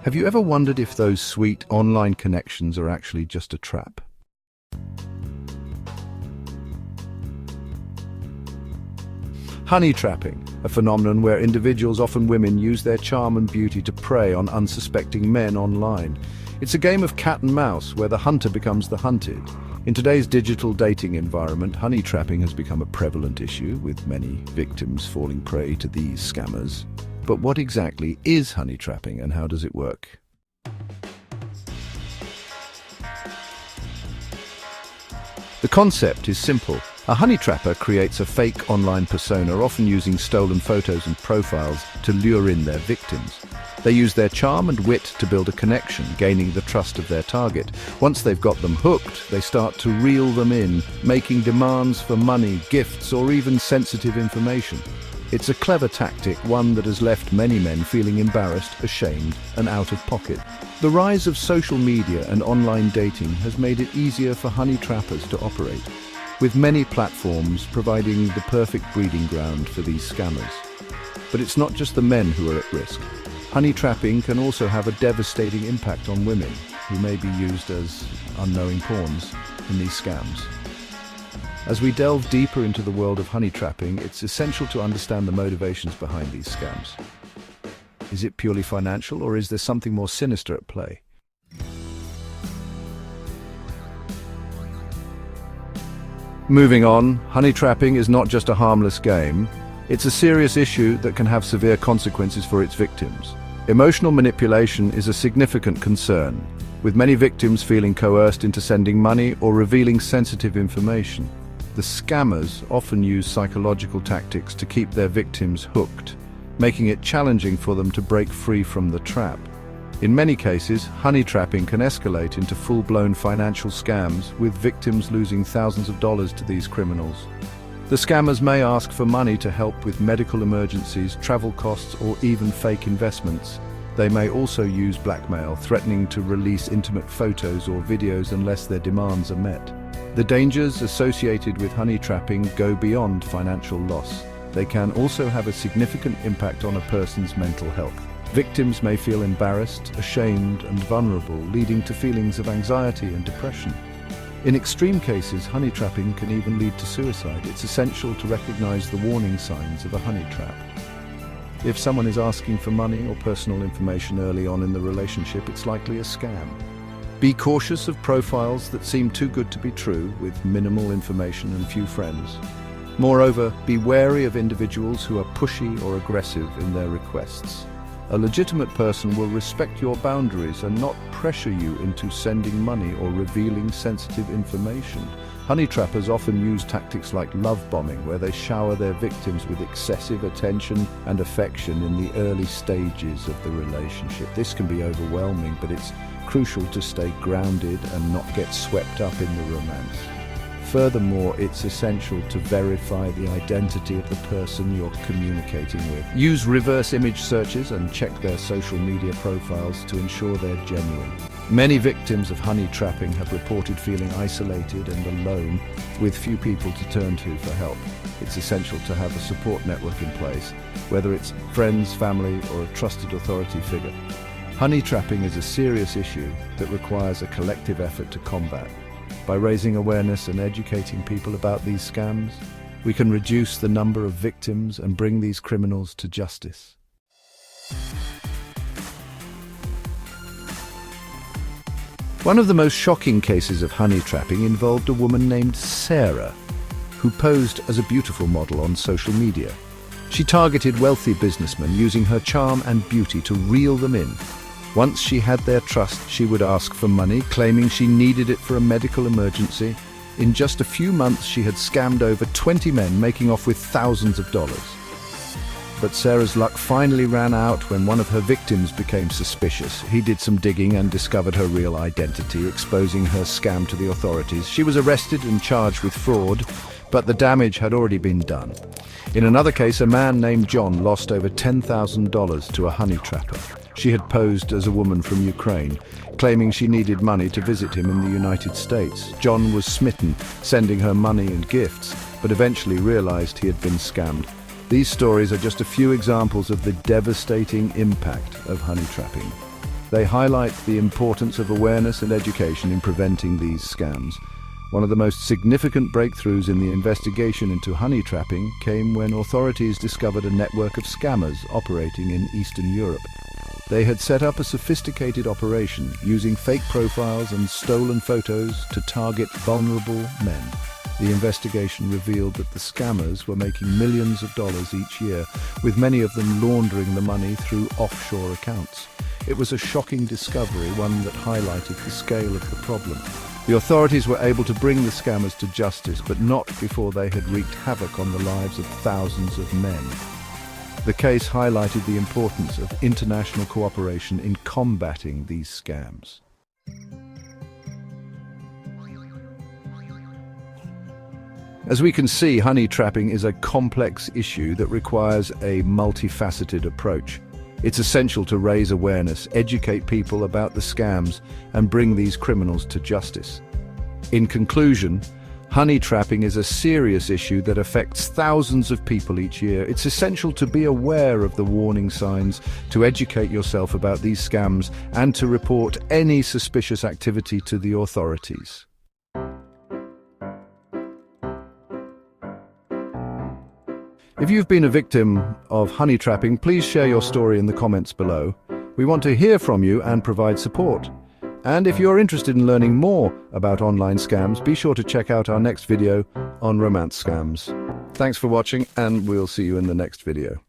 Have you ever wondered if those sweet online connections are actually just a trap? Honey trapping, a phenomenon where individuals, often women, use their charm and beauty to prey on unsuspecting men online. It's a game of cat and mouse where the hunter becomes the hunted. In today's digital dating environment, honey trapping has become a prevalent issue, with many victims falling prey to these scammers. But what exactly is honey trapping and how does it work? The concept is simple. A honey trapper creates a fake online persona, often using stolen photos and profiles to lure in their victims. They use their charm and wit to build a connection, gaining the trust of their target. Once they've got them hooked, they start to reel them in, making demands for money, gifts, or even sensitive information. It's a clever tactic, one that has left many men feeling embarrassed, ashamed, and out of pocket. The rise of social media and online dating has made it easier for honey trappers to operate, with many platforms providing the perfect breeding ground for these scammers. But it's not just the men who are at risk. Honey trapping can also have a devastating impact on women, who may be used as unknowing pawns in these scams. As we delve deeper into the world of honey trapping, it's essential to understand the motivations behind these scams. Is it purely financial, or is there something more sinister at play? Moving on, honey trapping is not just a harmless game. It's a serious issue that can have severe consequences for its victims. Emotional manipulation is a significant concern, with many victims feeling coerced into sending money or revealing sensitive information. The scammers often use psychological tactics to keep their victims hooked, making it challenging for them to break free from the trap. In many cases, honey trapping can escalate into full-blown financial scams, with victims losing thousands of dollars to these criminals. The scammers may ask for money to help with medical emergencies, travel costs, or even fake investments. They may also use blackmail, threatening to release intimate photos or videos unless their demands are met. The dangers associated with honey trapping go beyond financial loss. They can also have a significant impact on a person's mental health. Victims may feel embarrassed, ashamed, and vulnerable, leading to feelings of anxiety and depression. In extreme cases, honey trapping can even lead to suicide. It's essential to recognize the warning signs of a honey trap. If someone is asking for money or personal information early on in the relationship, it's likely a scam. Be cautious of profiles that seem too good to be true, with minimal information and few friends. Moreover, be wary of individuals who are pushy or aggressive in their requests. A legitimate person will respect your boundaries and not pressure you into sending money or revealing sensitive information. Honey trappers often use tactics like love bombing, where they shower their victims with excessive attention and affection in the early stages of the relationship. This can be overwhelming, but it's crucial to stay grounded and not get swept up in the romance. Furthermore, it's essential to verify the identity of the person you're communicating with. Use reverse image searches and check their social media profiles to ensure they're genuine. Many victims of honey trapping have reported feeling isolated and alone, with few people to turn to for help. It's essential to have a support network in place, whether it's friends, family, or a trusted authority figure. Honey trapping is a serious issue that requires a collective effort to combat. By raising awareness and educating people about these scams, we can reduce the number of victims and bring these criminals to justice. One of the most shocking cases of honey trapping involved a woman named Sarah, who posed as a beautiful model on social media. She targeted wealthy businessmen using her charm and beauty to reel them in. Once she had their trust, she would ask for money, claiming she needed it for a medical emergency. In just a few months, she had scammed over 20 men, making off with thousands of dollars. But Sarah's luck finally ran out when one of her victims became suspicious. He did some digging and discovered her real identity, exposing her scam to the authorities. She was arrested and charged with fraud, but the damage had already been done. In another case, a man named John lost over $10,000 to a honey trapper. She had posed as a woman from Ukraine, claiming she needed money to visit him in the United States. John was smitten, sending her money and gifts, but eventually realized he had been scammed. These stories are just a few examples of the devastating impact of honey trapping. They highlight the importance of awareness and education in preventing these scams. One of the most significant breakthroughs in the investigation into honey trapping came when authorities discovered a network of scammers operating in Eastern Europe. They had set up a sophisticated operation using fake profiles and stolen photos to target vulnerable men. The investigation revealed that the scammers were making millions of dollars each year, with many of them laundering the money through offshore accounts. It was a shocking discovery, one that highlighted the scale of the problem. The authorities were able to bring the scammers to justice, but not before they had wreaked havoc on the lives of thousands of men. The case highlighted the importance of international cooperation in combating these scams. As we can see, honey trapping is a complex issue that requires a multifaceted approach. It's essential to raise awareness, educate people about the scams, and bring these criminals to justice. In conclusion, honey trapping is a serious issue that affects thousands of people each year. It's essential to be aware of the warning signs, to educate yourself about these scams, and to report any suspicious activity to the authorities. If you've been a victim of honey trapping, please share your story in the comments below. We want to hear from you and provide support. And if you're interested in learning more about online scams, be sure to check out our next video on romance scams. Thanks for watching, and we'll see you in the next video.